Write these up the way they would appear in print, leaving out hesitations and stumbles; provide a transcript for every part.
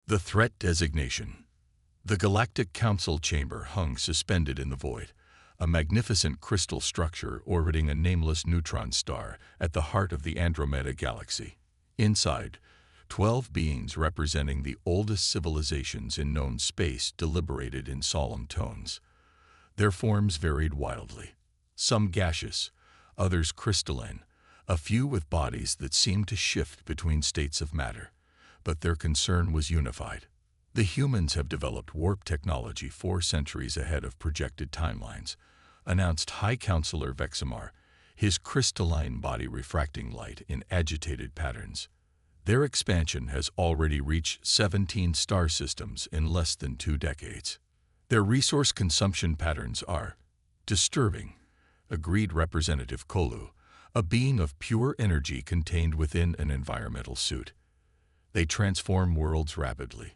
The threat designation. The Galactic Council chamber hung suspended in the void, a magnificent crystal structure orbiting a nameless neutron star at the heart of the Andromeda Galaxy. Inside, 12 beings representing the oldest civilizations in known space deliberated in solemn tones. Their forms varied wildly, some gaseous, others crystalline, a few with bodies that seemed to shift between states of matter. But their concern was unified. The humans have developed warp technology 4 centuries ahead of projected timelines, announced High Counselor Vexamar, his crystalline body refracting light in agitated patterns. Their expansion has already reached 17 star systems in less than 2 decades. Their resource consumption patterns are disturbing, agreed Representative Kolu, a being of pure energy contained within an environmental suit. They transform worlds rapidly,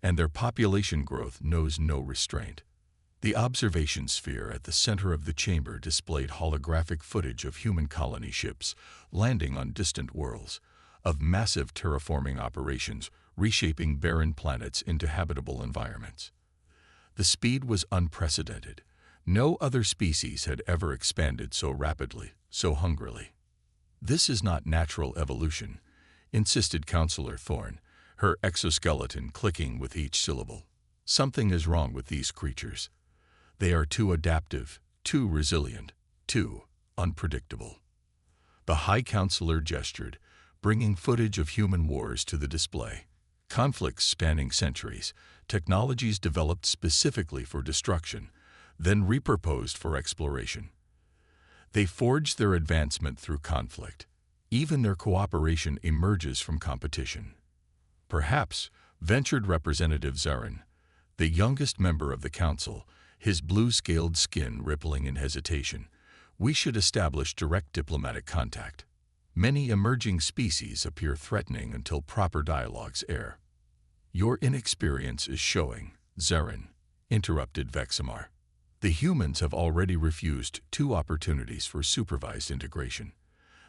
and their population growth knows no restraint. The observation sphere at the center of the chamber displayed holographic footage of human colony ships landing on distant worlds, of massive terraforming operations reshaping barren planets into habitable environments. The speed was unprecedented. No other species had ever expanded so rapidly, so hungrily. "This is not natural evolution," insisted Counselor Thorne, her exoskeleton clicking with each syllable. "Something is wrong with these creatures. They are too adaptive, too resilient, too unpredictable." The High Counselor gestured, bringing footage of human wars to the display. Conflicts spanning centuries, technologies developed specifically for destruction, then repurposed for exploration. They forged their advancement through conflict. Even their cooperation emerges from competition. "Perhaps," ventured Representative Zarin, the youngest member of the council, his blue-scaled skin rippling in hesitation, "we should establish direct diplomatic contact. Many emerging species appear threatening until proper dialogues air." "Your inexperience is showing," Zarin interrupted Vexamar. "The humans have already refused 2 opportunities for supervised integration.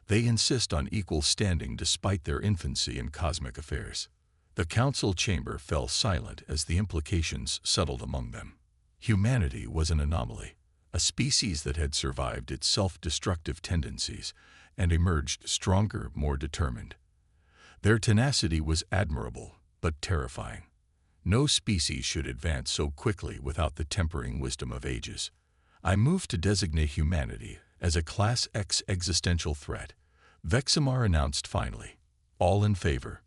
They insist on equal standing despite their infancy in cosmic affairs." The council chamber fell silent as the implications settled among them. Humanity was an anomaly, a species that had survived its self-destructive tendencies and emerged stronger, more determined. Their tenacity was admirable, but terrifying. No species should advance so quickly without the tempering wisdom of ages. "I move to designate humanity as a Class X existential threat," Vexamar announced finally. "All in favor?"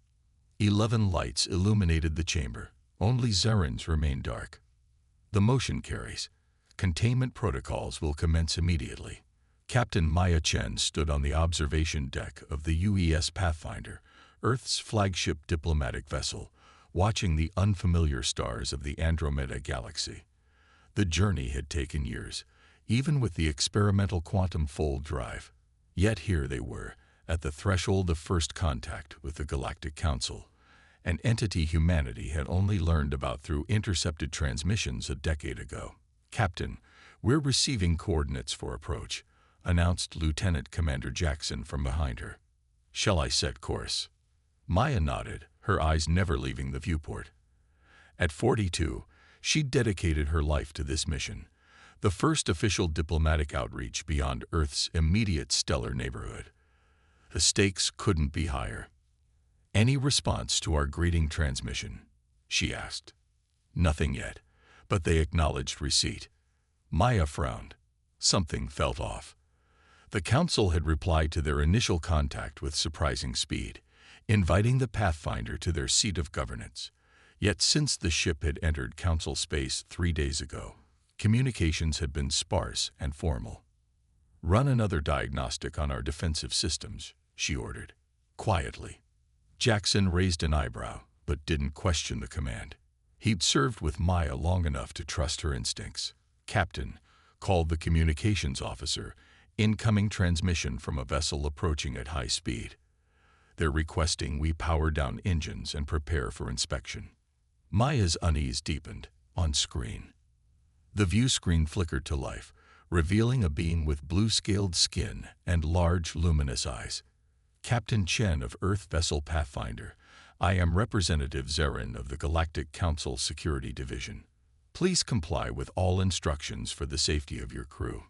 11 lights illuminated the chamber. Only Zarin's remained dark. "The motion carries. Containment protocols will commence immediately." Captain Maya Chen stood on the observation deck of the UES Pathfinder, Earth's flagship diplomatic vessel, watching the unfamiliar stars of the Andromeda Galaxy. The journey had taken years, even with the experimental quantum fold drive. Yet here they were, at the threshold of first contact with the Galactic Council, an entity humanity had only learned about through intercepted transmissions a decade ago. "Captain, we're receiving coordinates for approach," announced Lieutenant Commander Jackson from behind her. "Shall I set course?" Maya nodded, her eyes never leaving the viewport. At 42, she dedicated her life to this mission, the first official diplomatic outreach beyond Earth's immediate stellar neighborhood. The stakes couldn't be higher. "Any response to our greeting transmission?" she asked. Nothing yet, but they acknowledged receipt. Maya frowned. Something felt off. The Council had replied to their initial contact with surprising speed, inviting the Pathfinder to their seat of governance. Yet since the ship had entered Council space 3 days ago, communications had been sparse and formal. "Run another diagnostic on our defensive systems," she ordered, quietly. Jackson raised an eyebrow, but didn't question the command. He'd served with Maya long enough to trust her instincts. "Captain," called the communications officer, "incoming transmission from a vessel approaching at high speed. They're requesting we power down engines and prepare for inspection." Maya's unease deepened, on screen. The view screen flickered to life, revealing a being with blue-scaled skin and large, luminous eyes. "Captain Chen of Earth Vessel Pathfinder, I am Representative Zarin of the Galactic Council Security Division. Please comply with all instructions for the safety of your crew.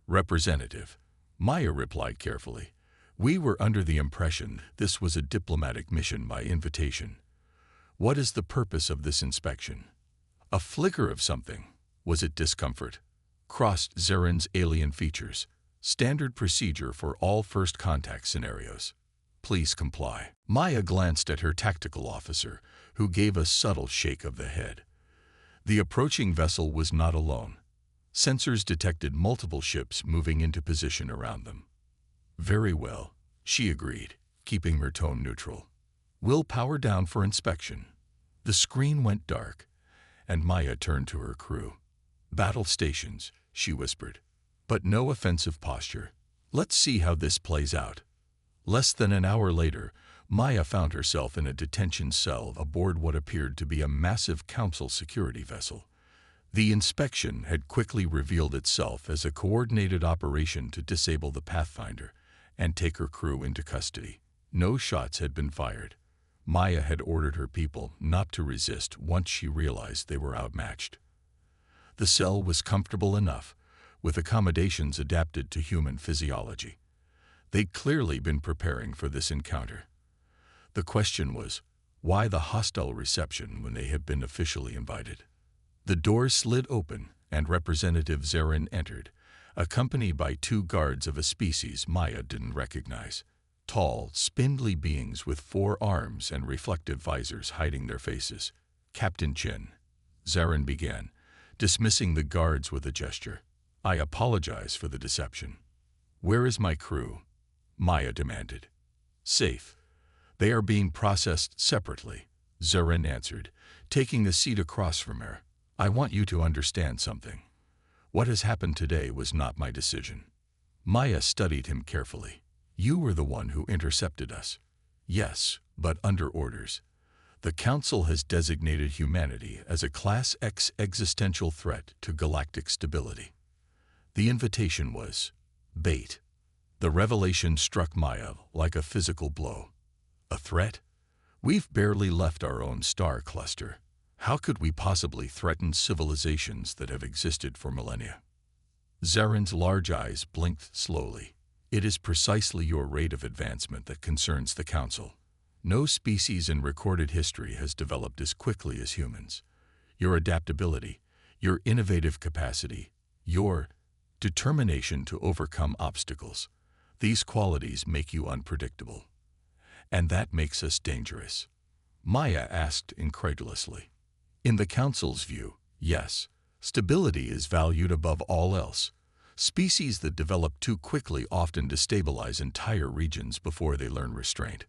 Representative. Maya replied carefully. We were under the impression this was a diplomatic mission by invitation. What is the purpose of this inspection? A flicker of something. Was it discomfort? Crossed Zarin's alien features. Standard procedure for all first contact scenarios. Please comply. Maya glanced at her tactical officer, who gave a subtle shake of the head. The approaching vessel was not alone. Sensors detected multiple ships moving into position around them. Very well, she agreed, keeping her tone neutral. We'll power down for inspection. The screen went dark, and Maya turned to her crew. Battle stations, she whispered, but no offensive posture. Let's see how this plays out. Less than an hour later, Maya found herself in a detention cell aboard what appeared to be a massive council security vessel. The inspection had quickly revealed itself as a coordinated operation to disable the Pathfinder and take her crew into custody. No shots had been fired. Maya had ordered her people not to resist once she realized they were outmatched. The cell was comfortable enough, with accommodations adapted to human physiology. They'd clearly been preparing for this encounter. The question was, why the hostile reception when they had been officially invited? The doors slid open, and Representative Zarin entered, accompanied by two guards of a species Maya didn't recognize. Tall, spindly beings with 4 arms and reflective visors hiding their faces. Captain Chin, Zarin began, dismissing the guards with a gesture. I apologize for the deception. Where is my crew? Maya demanded. Safe. They are being processed separately, Zarin answered, taking a seat across from her. I want you to understand something. What has happened today was not my decision. Maya studied him carefully. You were the one who intercepted us. Yes, but under orders. The Council has designated humanity as a Class X existential threat to galactic stability. The invitation was bait. The revelation struck Maya like a physical blow. A threat? We've barely left our own star cluster. How could we possibly threaten civilizations that have existed for millennia? Zarin's large eyes blinked slowly. It is precisely your rate of advancement that concerns the Council. No species in recorded history has developed as quickly as humans. Your adaptability, your innovative capacity, your determination to overcome obstacles, these qualities make you unpredictable. And that makes us dangerous. Maya asked incredulously. In the Council's view, yes, stability is valued above all else. Species that develop too quickly often destabilize entire regions before they learn restraint.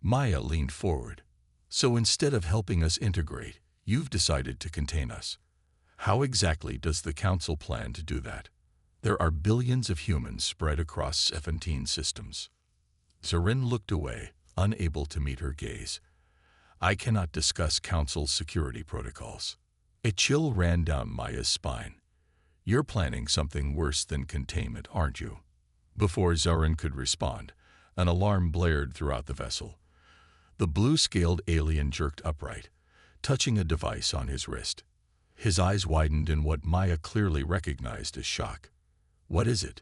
Maya leaned forward. So instead of helping us integrate, you've decided to contain us. How exactly does the Council plan to do that? There are billions of humans spread across 17 systems. Zarin looked away, unable to meet her gaze. I cannot discuss Council security protocols. A chill ran down Maya's spine. You're planning something worse than containment, aren't you? Before Zarin could respond, an alarm blared throughout the vessel. The blue-scaled alien jerked upright, touching a device on his wrist. His eyes widened in what Maya clearly recognized as shock. What is it?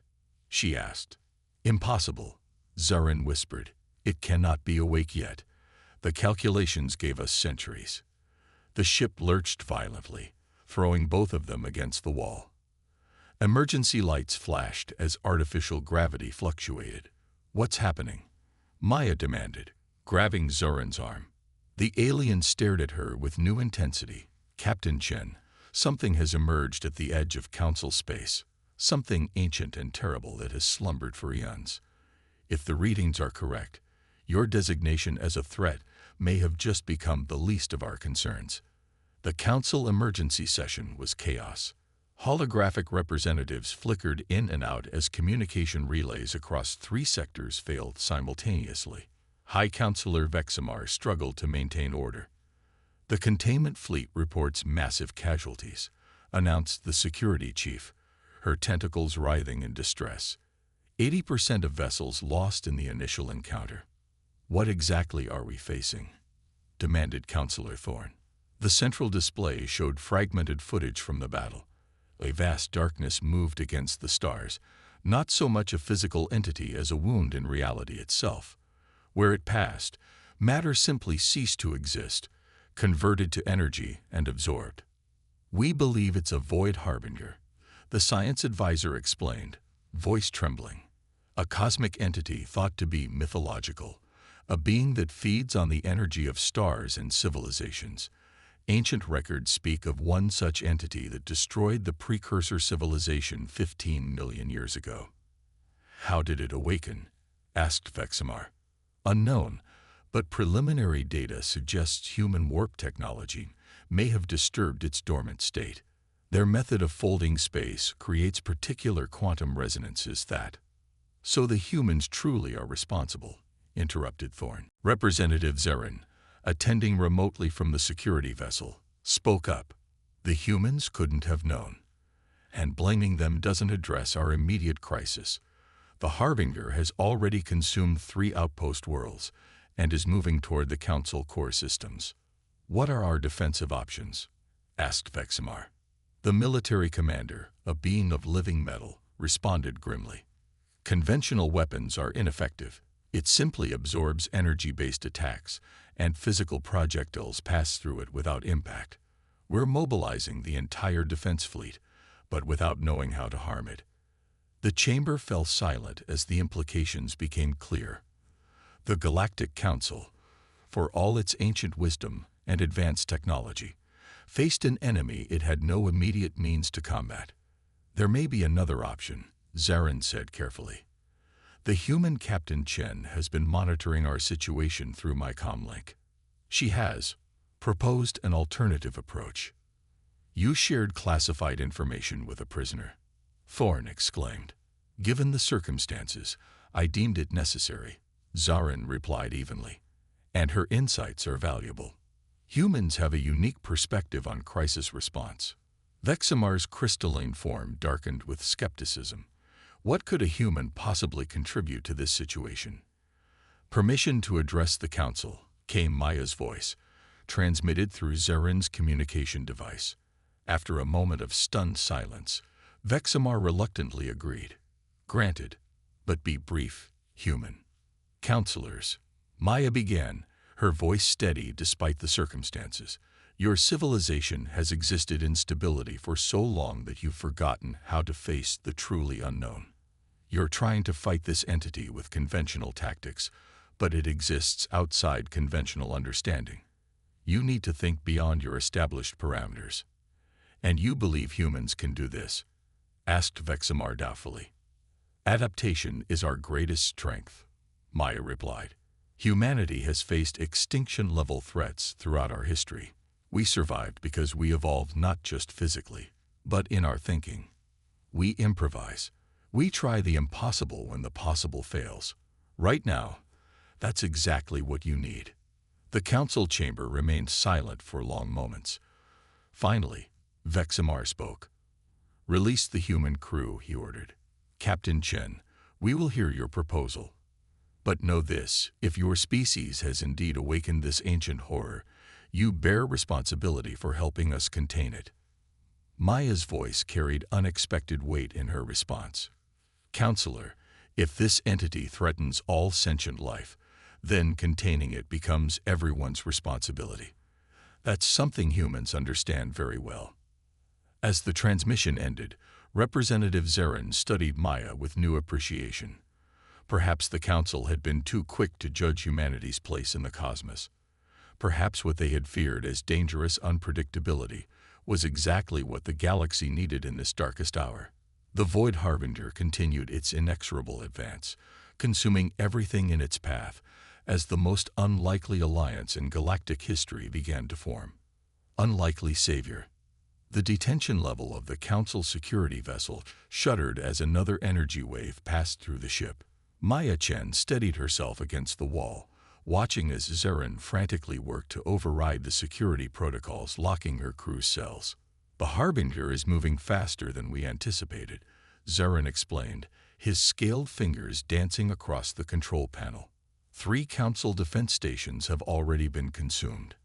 She asked. Impossible, Zarin whispered. It cannot be awake yet. The calculations gave us centuries. The ship lurched violently, throwing both of them against the wall. Emergency lights flashed as artificial gravity fluctuated. What's happening? Maya demanded, grabbing Zarin's arm. The alien stared at her with new intensity. Captain Chen, something has emerged at the edge of Council space. Something ancient and terrible that has slumbered for eons. If the readings are correct, your designation as a threat may have just become the least of our concerns. The Council emergency session was chaos. Holographic representatives flickered in and out as communication relays across 3 sectors failed simultaneously. High Counselor Vexamar struggled to maintain order. The containment fleet reports massive casualties, announced the security chief, her tentacles writhing in distress. 80% of vessels lost in the initial encounter. What exactly are we facing? demanded Counselor Thorne. The central display showed fragmented footage from the battle. A vast darkness moved against the stars, not so much a physical entity as a wound in reality itself. Where it passed, matter simply ceased to exist, converted to energy and absorbed. "We believe it's a void harbinger," the science advisor explained, voice trembling. "A cosmic entity thought to be mythological, a being that feeds on the energy of stars and civilizations. Ancient records speak of one such entity that destroyed the precursor civilization 15 million years ago." "How did it awaken?" asked Vexamar. "Unknown, but preliminary data suggests human warp technology may have disturbed its dormant state. Their method of folding space creates particular quantum resonances that—" "So the humans truly are responsible," interrupted Thorne. Representative Zarin, attending remotely from the security vessel, spoke up. "The humans couldn't have known. And blaming them doesn't address our immediate crisis. The Harbinger has already consumed 3 outpost worlds and is moving toward the Council core systems. What are our defensive options?" asked Vexamar. The military commander, a being of living metal, responded grimly. "Conventional weapons are ineffective. It simply absorbs energy-based attacks, and physical projectiles pass through it without impact. We're mobilizing the entire defense fleet, but without knowing how to harm it." The chamber fell silent as the implications became clear. The Galactic Council, for all its ancient wisdom and advanced technology, faced an enemy it had no immediate means to combat. "There may be another option," Zarin said carefully. "The human Captain Chen has been monitoring our situation through my comlink. She has proposed an alternative approach." "You shared classified information with a prisoner?" Thorne exclaimed. "Given the circumstances, I deemed it necessary," Zarin replied evenly. "And her insights are valuable. Humans have a unique perspective on crisis response." Vexamar's crystalline form darkened with skepticism. What could a human possibly contribute to this situation? "Permission to address the Council," came Maya's voice, transmitted through Zarin's communication device. After a moment of stunned silence, Vexamar reluctantly agreed. "Granted, but be brief, human." "Counselors," Maya began, her voice steady despite the circumstances, "your civilization has existed in stability for so long that you've forgotten how to face the truly unknown. You're trying to fight this entity with conventional tactics, but it exists outside conventional understanding. You need to think beyond your established parameters." "And you believe humans can do this?" asked Vexamar doubtfully. "Adaptation is our greatest strength," Maya replied. "Humanity has faced extinction-level threats throughout our history. We survived because we evolved not just physically, but in our thinking. We improvise. We try the impossible when the possible fails. Right now, that's exactly what you need." The council chamber remained silent for long moments. Finally, Vexamar spoke. "Release the human crew," he ordered. "Captain Chen, we will hear your proposal. But know this, if your species has indeed awakened this ancient horror, you bear responsibility for helping us contain it." Maya's voice carried unexpected weight in her response. "Counselor, if this entity threatens all sentient life, then containing it becomes everyone's responsibility. That's something humans understand very well." As the transmission ended, Representative Zarin studied Maya with new appreciation. Perhaps the Council had been too quick to judge humanity's place in the cosmos. Perhaps what they had feared as dangerous unpredictability was exactly what the galaxy needed in this darkest hour. The Void Harbinger continued its inexorable advance, consuming everything in its path, as the most unlikely alliance in galactic history began to form. Unlikely savior. The detention level of the Council security vessel shuddered as another energy wave passed through the ship. Maya Chen steadied herself against the wall, watching as Zarin frantically worked to override the security protocols locking her crew's cells. "The Harbinger is moving faster than we anticipated," Zarin explained, his scaled fingers dancing across the control panel. 3 Council defense stations have already been consumed.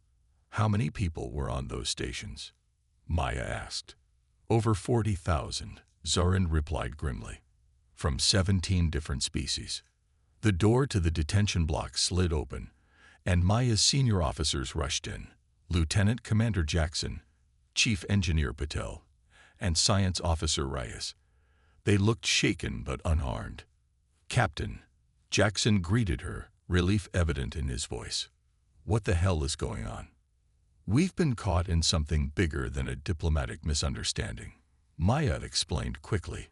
How many people were on those stations? Maya asked. Over 40,000, Zarin replied grimly. From 17 different species. The door to the detention block slid open, and Maya's senior officers rushed in. Lieutenant Commander Jackson, Chief Engineer Patel, and Science Officer Reyes. They looked shaken but unharmed. Captain, Jackson greeted her, relief evident in his voice. What the hell is going on? We've been caught in something bigger than a diplomatic misunderstanding, Maya explained quickly.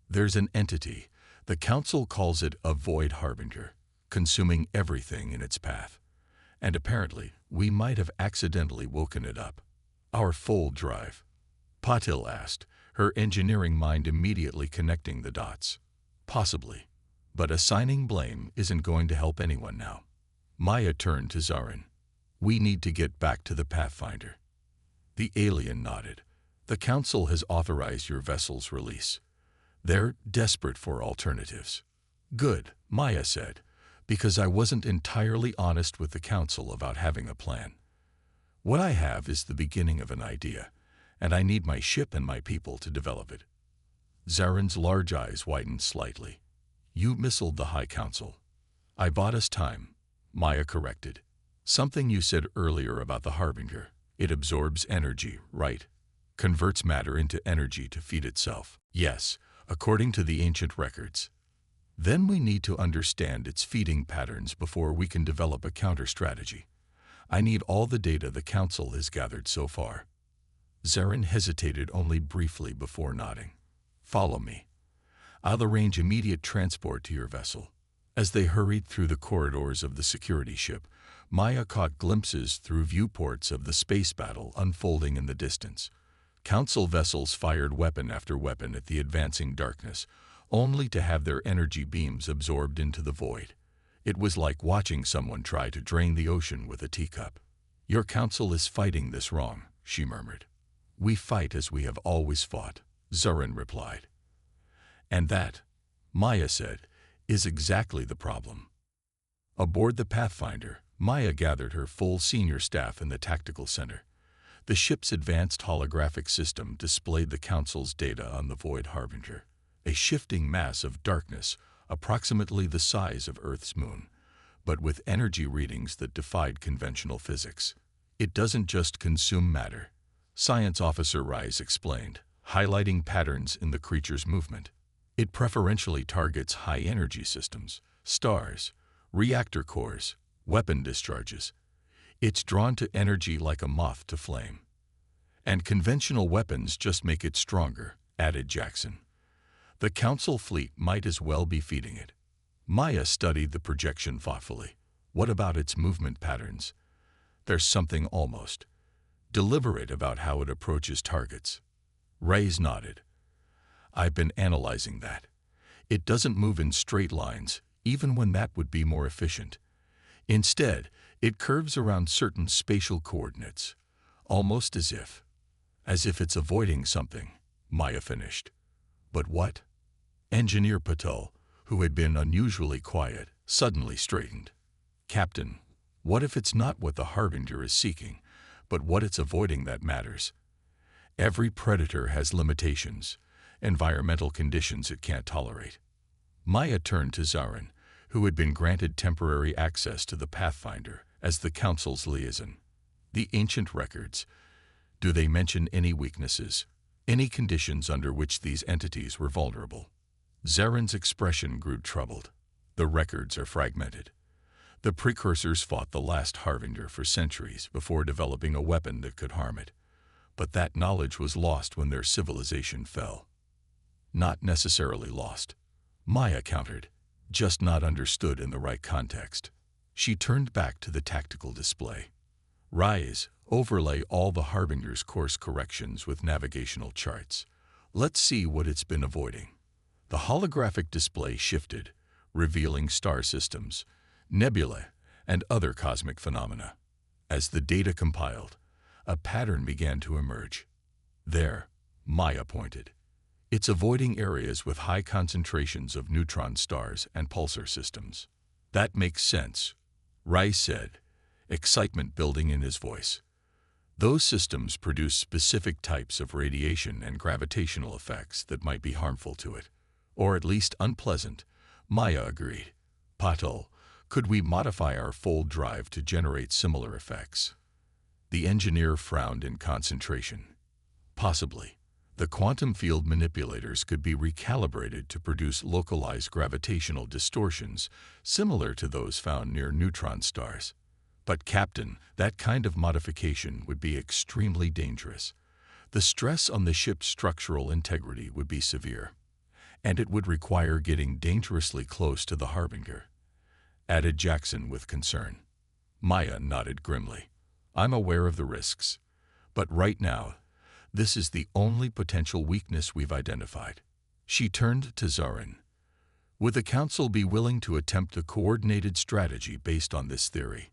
There's an entity, the Council calls it a void harbinger, consuming everything in its path. And apparently, we might have accidentally woken it up. Our full drive. Patil asked, her engineering mind immediately connecting the dots. Possibly. But assigning blame isn't going to help anyone now. Maya turned to Zarin. We need to get back to the Pathfinder. The alien nodded. The Council has authorized your vessel's release. They're desperate for alternatives. Good, Maya said, because I wasn't entirely honest with the Council about having a plan. What I have is the beginning of an idea, and I need my ship and my people to develop it. Zarin's large eyes widened slightly. You missiled the High Council. I bought us time, Maya corrected. Something you said earlier about the Harbinger. It absorbs energy, right? Converts matter into energy to feed itself. Yes, according to the ancient records. Then we need to understand its feeding patterns before we can develop a counter-strategy. I need all the data the Council has gathered so far. Zarin hesitated only briefly before nodding. Follow me. I'll arrange immediate transport to your vessel. As they hurried through the corridors of the security ship, Maya caught glimpses through viewports of the space battle unfolding in the distance. Council vessels fired weapon after weapon at the advancing darkness, only to have their energy beams absorbed into the void. It was like watching someone try to drain the ocean with a teacup. Your Council is fighting this wrong, she murmured. We fight as we have always fought, Zarin replied. And that, Maya said, is exactly the problem. Aboard the Pathfinder, Maya gathered her full senior staff in the tactical center. The ship's advanced holographic system displayed the Council's data on the Void Harbinger, a shifting mass of darkness approximately the size of Earth's moon, but with energy readings that defied conventional physics. It doesn't just consume matter, Science Officer Rice explained, highlighting patterns in the creature's movement. It preferentially targets high-energy systems, stars, reactor cores, weapon discharges. It's drawn to energy like a moth to flame. And conventional weapons just make it stronger, added Jackson. The Council fleet might as well be feeding it. Maya studied the projection thoughtfully. What about its movement patterns? There's something almost deliberate about how it approaches targets. Reyes nodded. I've been analyzing that. It doesn't move in straight lines, even when that would be more efficient. Instead, it curves around certain spatial coordinates, almost as if it's avoiding something, Maya finished. But what? Engineer Patel, who had been unusually quiet, suddenly straightened. Captain, what if it's not what the Harbinger is seeking, but what it's avoiding that matters? Every predator has limitations, environmental conditions it can't tolerate. Maya turned to Zarin, who had been granted temporary access to the Pathfinder as the Council's liaison. The ancient records, do they mention any weaknesses, any conditions under which these entities were vulnerable? Zarin's expression grew troubled. The records are fragmented. The precursors fought the last Harbinger for centuries before developing a weapon that could harm it. But that knowledge was lost when their civilization fell. Not necessarily lost, Maya countered, just not understood in the right context. She turned back to the tactical display. Rise, overlay all the Harbinger's course corrections with navigational charts. Let's see what it's been avoiding. The holographic display shifted, revealing star systems, nebulae, and other cosmic phenomena. As the data compiled, a pattern began to emerge. There, Maya pointed. It's avoiding areas with high concentrations of neutron stars and pulsar systems. That makes sense, Rice said, excitement building in his voice. Those systems produce specific types of radiation and gravitational effects that might be harmful to it, or at least unpleasant, Maya agreed. Patel, could we modify our fold drive to generate similar effects? The engineer frowned in concentration. Possibly. The quantum field manipulators could be recalibrated to produce localized gravitational distortions similar to those found near neutron stars. But, Captain, that kind of modification would be extremely dangerous. The stress on the ship's structural integrity would be severe, and it would require getting dangerously close to the Harbinger, added Jackson with concern. Maya nodded grimly. I'm aware of the risks, but right now, this is the only potential weakness we've identified. She turned to Zarin. Would the Council be willing to attempt a coordinated strategy based on this theory?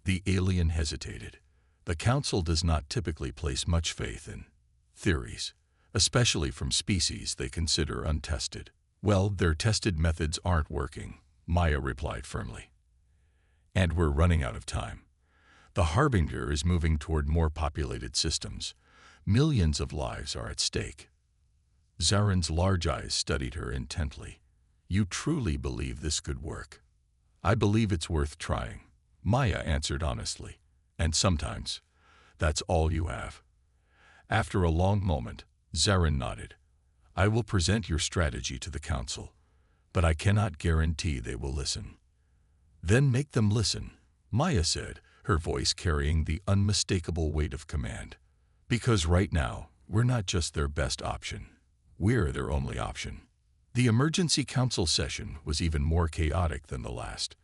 The alien hesitated. The Council does not typically place much faith in theories, especially from species they consider untested. Well, their tested methods aren't working, Maya replied firmly. And we're running out of time. The Harbinger is moving toward more populated systems. Millions of lives are at stake. Zarin's large eyes studied her intently. You truly believe this could work? I believe it's worth trying, Maya answered honestly. And sometimes, that's all you have. After a long moment, Zarin nodded. I will present your strategy to the Council, but I cannot guarantee they will listen. Then make them listen, Maya said, her voice carrying the unmistakable weight of command. Because right now, we're not just their best option. We're their only option. The emergency council session was even more chaotic than the last.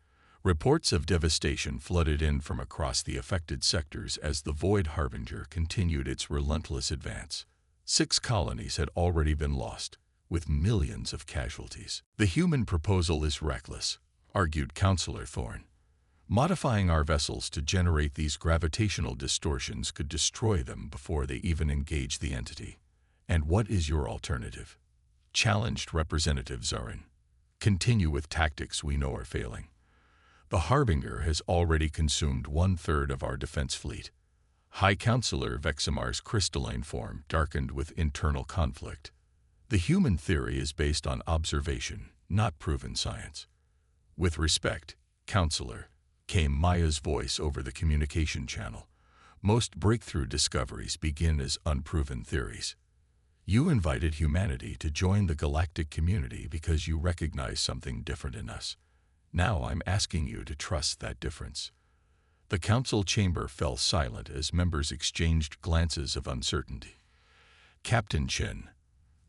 Reports of devastation flooded in from across the affected sectors as the Void Harbinger continued its relentless advance. 6 colonies had already been lost, with millions of casualties. The human proposal is reckless, argued Councillor Thorne. Modifying our vessels to generate these gravitational distortions could destroy them before they even engage the entity. And what is your alternative? Challenged Representative Zarin. Continue with tactics we know are failing. The Harbinger has already consumed 1/3 of our defense fleet. High Councillor Vexamar's crystalline form darkened with internal conflict. The human theory is based on observation, not proven science. With respect, Councillor, came Maya's voice over the communication channel. Most breakthrough discoveries begin as unproven theories. You invited humanity to join the galactic community because you recognize something different in us. Now I'm asking you to trust that difference. The council chamber fell silent as members exchanged glances of uncertainty. Captain Chen,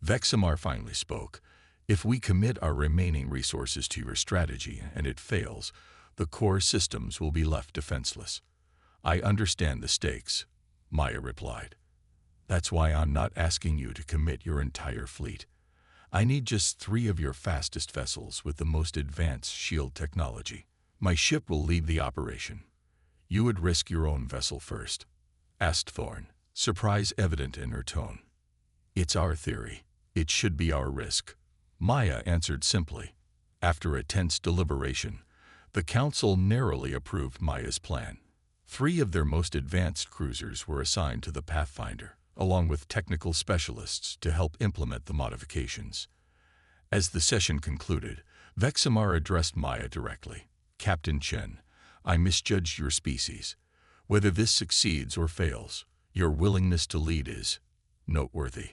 Vexamar finally spoke. If we commit our remaining resources to your strategy and it fails, the core systems will be left defenseless. I understand the stakes, Maya replied. That's why I'm not asking you to commit your entire fleet. I need just 3 of your fastest vessels with the most advanced shield technology. My ship will lead the operation. You would risk your own vessel first, asked Thorne, surprise evident in her tone. It's our theory. It should be our risk, Maya answered simply. After a tense deliberation, the council narrowly approved Maya's plan. 3 of their most advanced cruisers were assigned to the Pathfinder, along with technical specialists to help implement the modifications. As the session concluded, Vexamar addressed Maya directly. Captain Chen, I misjudged your species. Whether this succeeds or fails, your willingness to lead is noteworthy.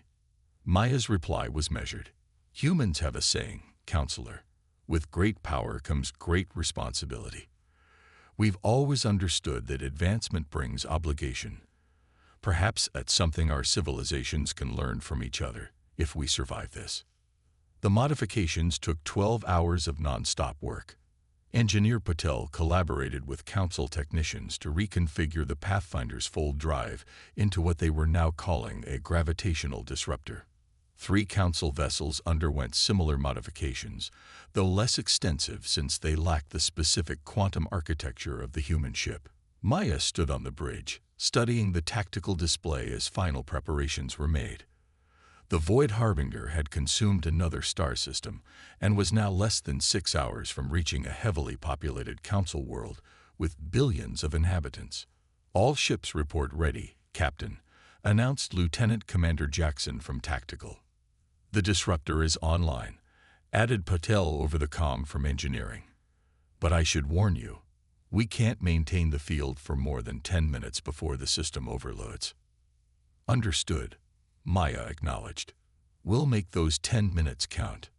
Maya's reply was measured. Humans have a saying, Counselor. With great power comes great responsibility. We've always understood that advancement brings obligation. Perhaps that's something our civilizations can learn from each other if we survive this. The modifications took 12 hours of non-stop work. Engineer Patel collaborated with council technicians to reconfigure the Pathfinder's fold drive into what they were now calling a gravitational disruptor. 3 council vessels underwent similar modifications, though less extensive since they lacked the specific quantum architecture of the human ship. Maya stood on the bridge, studying the tactical display as final preparations were made. The Void Harbinger had consumed another star system and was now less than 6 hours from reaching a heavily populated council world with billions of inhabitants. "All ships report ready, Captain," announced Lieutenant Commander Jackson from Tactical. "The disruptor is online," added Patel over the comm from Engineering. "But I should warn you, we can't maintain the field for more than 10 minutes before the system overloads." "Understood," Maya acknowledged. "We'll make those 10 minutes count."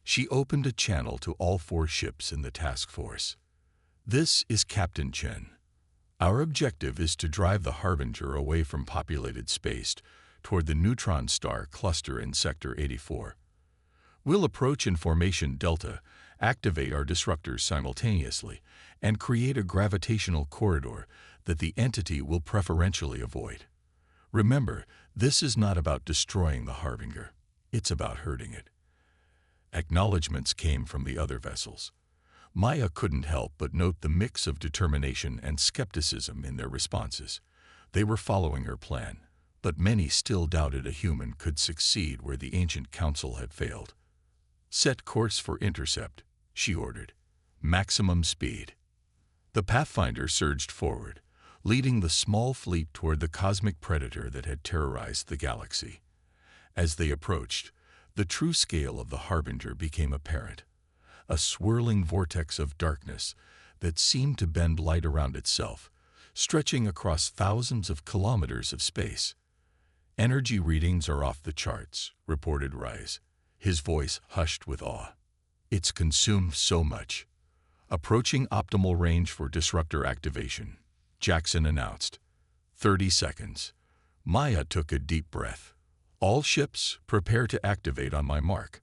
She opened a channel to all 4 ships in the task force. "This is Captain Chen. Our objective is to drive the Harbinger away from populated space toward the neutron star cluster in Sector 84. We'll approach in formation Delta, activate our disruptors simultaneously, and create a gravitational corridor that the entity will preferentially avoid. Remember, this is not about destroying the Harbinger. It's about hurting it." Acknowledgments came from the other vessels. Maya couldn't help but note the mix of determination and skepticism in their responses. They were following her plan, but many still doubted a human could succeed where the ancient council had failed. "Set course for intercept," she ordered. "Maximum speed." The Pathfinder surged forward, leading the small fleet toward the cosmic predator that had terrorized the galaxy. As they approached, the true scale of the Harbinger became apparent. A swirling vortex of darkness that seemed to bend light around itself, stretching across thousands of kilometers of space. "Energy readings are off the charts," reported Rise, his voice hushed with awe. "It's consumed so much." "Approaching optimal range for disruptor activation," Jackson announced. 30 seconds. Maya took a deep breath. "All ships, prepare to activate on my mark."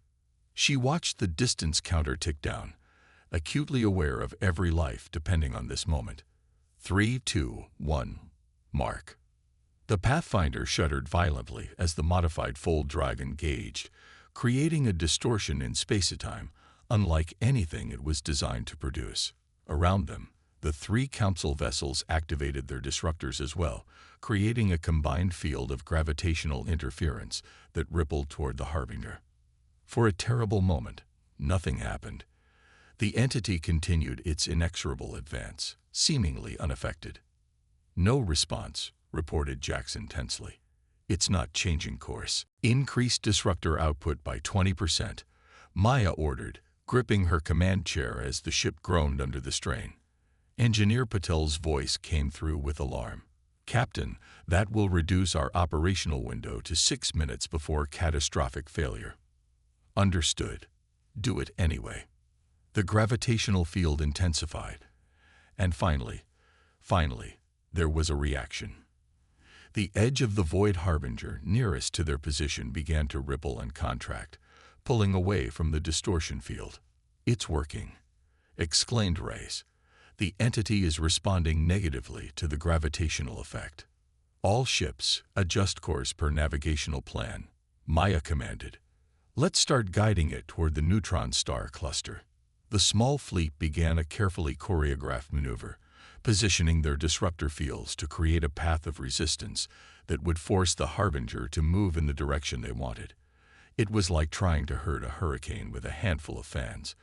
She watched the distance counter tick down, acutely aware of every life depending on this moment. 3, 2, 1, mark. The Pathfinder shuddered violently as the modified fold drive engaged, creating a distortion in space-time unlike anything it was designed to produce. Around them, the 3 council vessels activated their disruptors as well, creating a combined field of gravitational interference that rippled toward the Harbinger. For a terrible moment, nothing happened. The entity continued its inexorable advance, seemingly unaffected. "No response," reported Jackson tensely. "It's not changing course." "Increase disruptor output by 20%, Maya ordered, gripping her command chair as the ship groaned under the strain. Engineer Patel's voice came through with alarm. "Captain, that will reduce our operational window to 6 minutes before catastrophic failure." "Understood. Do it anyway." The gravitational field intensified. And finally, there was a reaction. The edge of the Void Harbinger nearest to their position began to ripple and contract, pulling away from the distortion field. "It's working," exclaimed Reyes. "The entity is responding negatively to the gravitational effect." "All ships, adjust course per navigational plan," Maya commanded. "Let's start guiding it toward the neutron star cluster." The small fleet began a carefully choreographed maneuver, positioning their disruptor fields to create a path of resistance that would force the Harbinger to move in the direction they wanted. It was like trying to herd a hurricane with a handful of fans.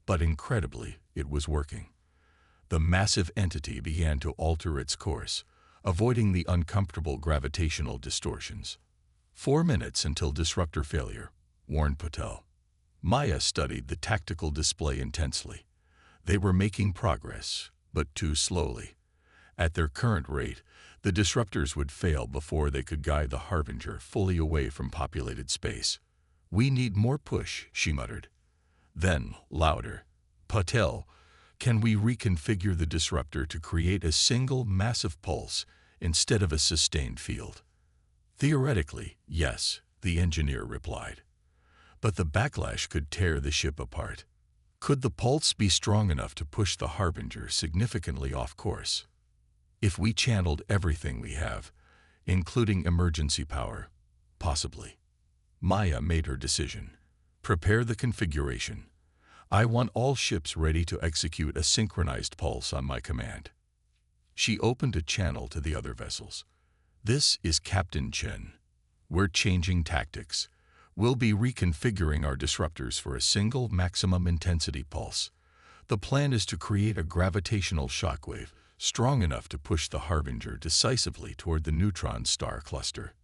But incredibly, it was working. The massive entity began to alter its course, avoiding the uncomfortable gravitational distortions. 4 minutes until disruptor failure, warned Patel. Maya studied the tactical display intensely. They were making progress, but too slowly. At their current rate, the disruptors would fail before they could guide the Harbinger fully away from populated space. "We need more push," she muttered. Then, louder, "Patel, can we reconfigure the disruptor to create a single massive pulse instead of a sustained field?" "Theoretically, yes," the engineer replied. "But the backlash could tear the ship apart." "Could the pulse be strong enough to push the Harbinger significantly off course?" "If we channeled everything we have, including emergency power, possibly." Maya made her decision. "Prepare the configuration. I want all ships ready to execute a synchronized pulse on my command." She opened a channel to the other vessels. "This is Captain Chen. We're changing tactics. We'll be reconfiguring our disruptors for a single maximum intensity pulse. The plan is to create a gravitational shockwave strong enough to push the Harbinger decisively toward the neutron star cluster.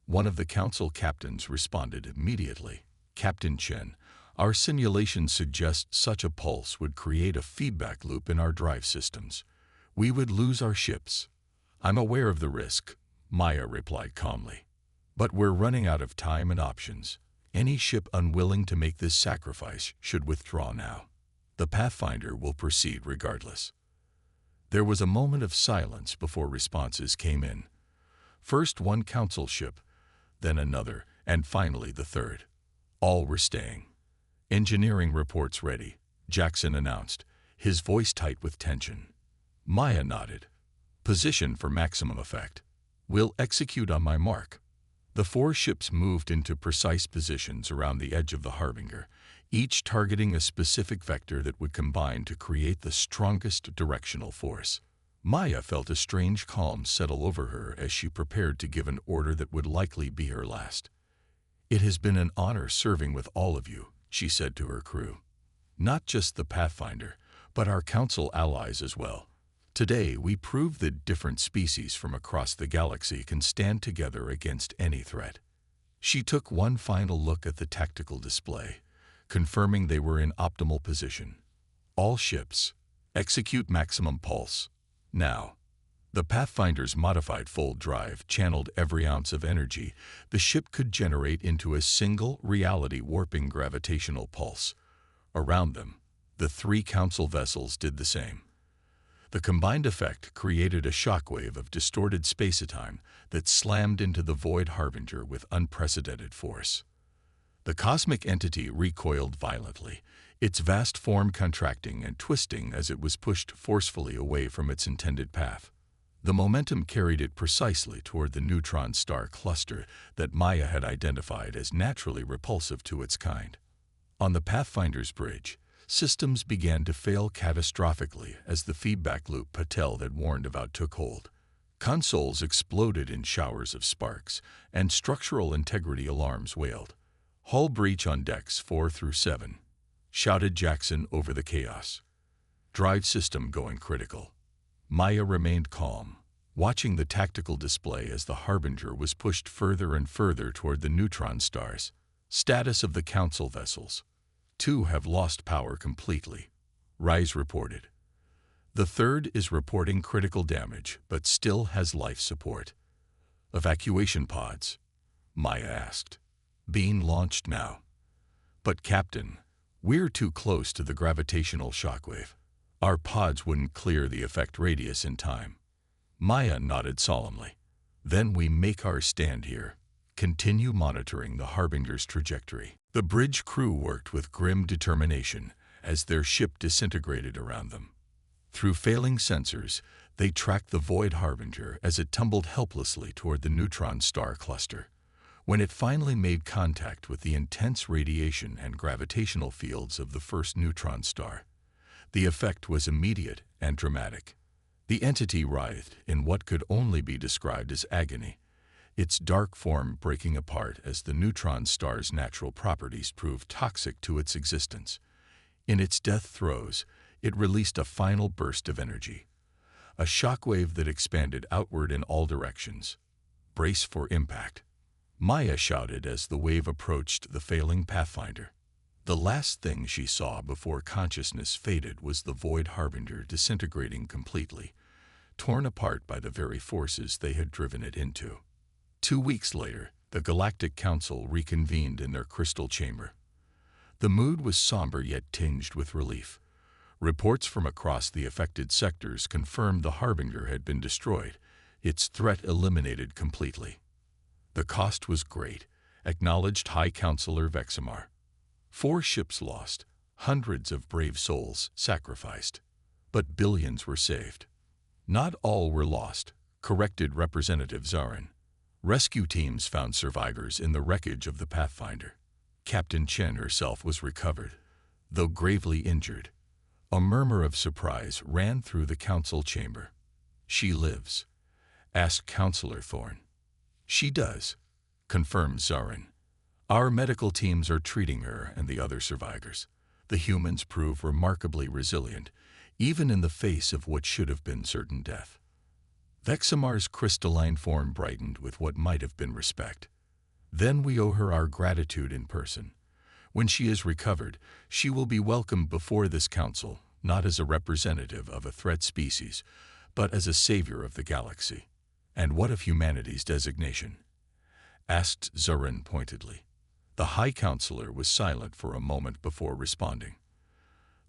One of the council captains responded immediately. Captain Chen, our simulation suggests such a pulse would create a feedback loop in our drive systems. We would lose our ships. I'm aware of the risk, Maya replied calmly. But we're running out of time and options. Any ship unwilling to make this sacrifice should withdraw now. The Pathfinder will proceed regardless. There was a moment of silence before responses came in. First one council ship, then another, and finally the third. All were staying. Engineering reports ready, Jackson announced, his voice tight with tension. Maya nodded. Position for maximum effect. We'll execute on my mark. The 4 ships moved into precise positions around the edge of the Harbinger, each targeting a specific vector that would combine to create the strongest directional force. Maya felt a strange calm settle over her as she prepared to give an order that would likely be her last. It has been an honor serving with all of you, she said to her crew. Not just the Pathfinder, but our council allies as well. Today, we proved that different species from across the galaxy can stand together against any threat. She took one final look at the tactical display, confirming they were in optimal position. All ships, execute maximum pulse. Now. The Pathfinder's modified full drive channeled every ounce of energy the ship could generate into a single reality-warping gravitational pulse. Around them, the 3 council vessels did the same. The combined effect created a shockwave of distorted space-time that slammed into the Void Harbinger with unprecedented force. The cosmic entity recoiled violently, its vast form contracting and twisting as it was pushed forcefully away from its intended path. The momentum carried it precisely toward the neutron star cluster that Maya had identified as naturally repulsive to its kind. On the Pathfinder's bridge, systems began to fail catastrophically as the feedback loop Patel had warned about took hold. Consoles exploded in showers of sparks, and structural integrity alarms wailed. Hull breach on decks 4 through 7, shouted Jackson over the chaos. Drive system going critical. Maya remained calm, watching the tactical display as the Harbinger was pushed further and further toward the neutron stars. Status of the council vessels. 2 have lost power completely, Rise reported. The 3rd is reporting critical damage, but still has life support. Evacuation pods, Maya asked. Being launched now. But Captain, we're too close to the gravitational shockwave. Our pods wouldn't clear the effect radius in time. Maya nodded solemnly. Then we make our stand here. Continue monitoring the Harbinger's trajectory. The bridge crew worked with grim determination as their ship disintegrated around them. Through failing sensors, they tracked the Void Harbinger as it tumbled helplessly toward the neutron star cluster. When it finally made contact with the intense radiation and gravitational fields of the first neutron star, the effect was immediate and dramatic. The entity writhed in what could only be described as agony, its dark form breaking apart as the neutron star's natural properties proved toxic to its existence. In its death throes, it released a final burst of energy, a shockwave that expanded outward in all directions. Brace for impact, Maya shouted as the wave approached the failing Pathfinder. The last thing she saw before consciousness faded was the Void Harbinger disintegrating completely, torn apart by the very forces they had driven it into. 2 weeks later, the Galactic Council reconvened in their crystal chamber. The mood was somber yet tinged with relief. Reports from across the affected sectors confirmed the Harbinger had been destroyed, its threat eliminated completely. The cost was great, acknowledged High Counselor Vexamar. 4 ships lost, hundreds of brave souls sacrificed, but billions were saved. Not all were lost, corrected Representative Zarin. Rescue teams found survivors in the wreckage of the Pathfinder. Captain Chen herself was recovered, though gravely injured. A murmur of surprise ran through the council chamber. "She lives?" asked Counselor Thorne. "She does," confirmed Zarin. Our medical teams are treating her and the other survivors. The humans prove remarkably resilient, even in the face of what should have been certain death. Vexamar's crystalline form brightened with what might have been respect. Then we owe her our gratitude in person. When she is recovered, she will be welcomed before this council, not as a representative of a threat species, but as a savior of the galaxy. And what of humanity's designation? Asked Zarin pointedly. The High Counselor was silent for a moment before responding.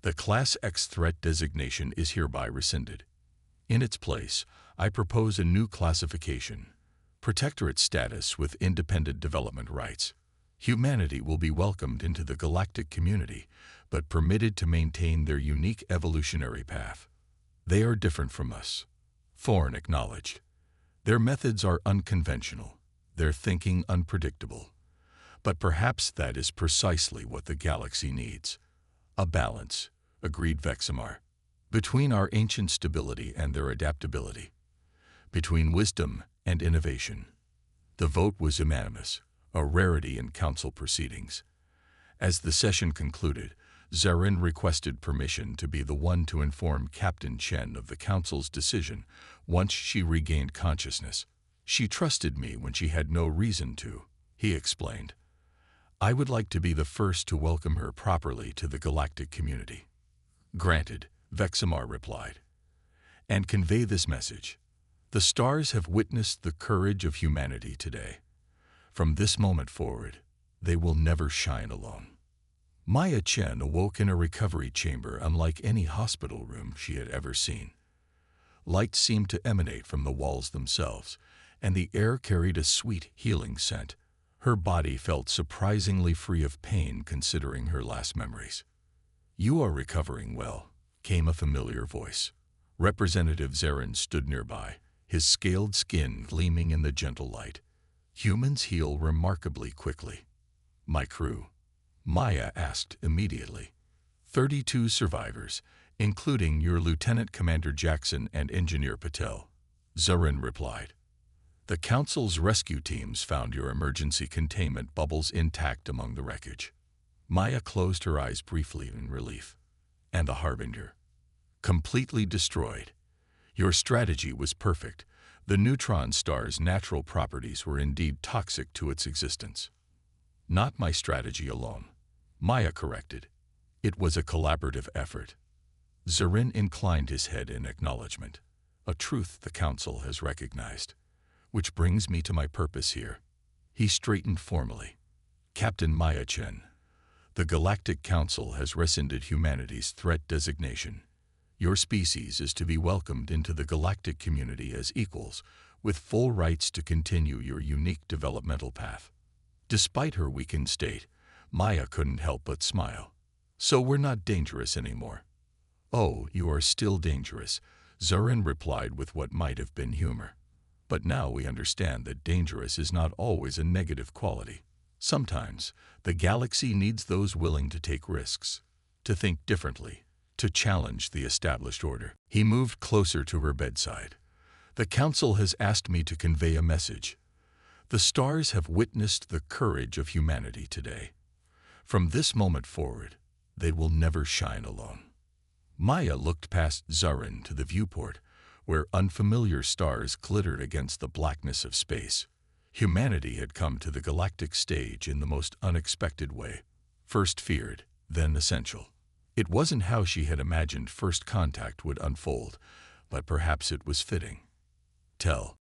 The Class X threat designation is hereby rescinded. In its place, I propose a new classification, Protectorate status with independent development rights. Humanity will be welcomed into the galactic community, but permitted to maintain their unique evolutionary path. They are different from us. Thorne acknowledged. Their methods are unconventional, their thinking unpredictable. But perhaps that is precisely what the galaxy needs. A balance, agreed Vexamar, between our ancient stability and their adaptability, between wisdom and innovation. The vote was unanimous, a rarity in council proceedings. As the session concluded, Zarin requested permission to be the one to inform Captain Chen of the council's decision once she regained consciousness. She trusted me when she had no reason to, he explained. I would like to be the first to welcome her properly to the galactic community. Granted, Vexamar replied. And convey this message. The stars have witnessed the courage of humanity today. From this moment forward, they will never shine alone. Maya Chen awoke in a recovery chamber unlike any hospital room she had ever seen. Light seemed to emanate from the walls themselves, and the air carried a sweet, healing scent. Her body felt surprisingly free of pain considering her last memories. You are recovering well, came a familiar voice. Representative Zarin stood nearby, his scaled skin gleaming in the gentle light. Humans heal remarkably quickly. My crew? Maya asked immediately. 32 survivors, including your Lieutenant Commander Jackson and Engineer Patel, Zarin replied. The Council's rescue teams found your emergency containment bubbles intact among the wreckage. Maya closed her eyes briefly in relief. And the Harbinger? Completely destroyed. Your strategy was perfect. The neutron star's natural properties were indeed toxic to its existence. Not my strategy alone, Maya corrected. It was a collaborative effort. Zarin inclined his head in acknowledgement, a truth the Council has recognized. Which brings me to my purpose here. He straightened formally. Captain Maya Chen, the Galactic Council has rescinded humanity's threat designation. Your species is to be welcomed into the galactic community as equals, with full rights to continue your unique developmental path. Despite her weakened state, Maya couldn't help but smile. So we're not dangerous anymore. Oh, you are still dangerous, Zarin replied with what might have been humor. But now we understand that dangerous is not always a negative quality. Sometimes, the galaxy needs those willing to take risks, to think differently, to challenge the established order. He moved closer to her bedside. The Council has asked me to convey a message. The stars have witnessed the courage of humanity today. From this moment forward, they will never shine alone. Maya looked past Zarin to the viewport, where unfamiliar stars glittered against the blackness of space. Humanity had come to the galactic stage in the most unexpected way. First feared, then essential. It wasn't how she had imagined first contact would unfold, but perhaps it was fitting. Tell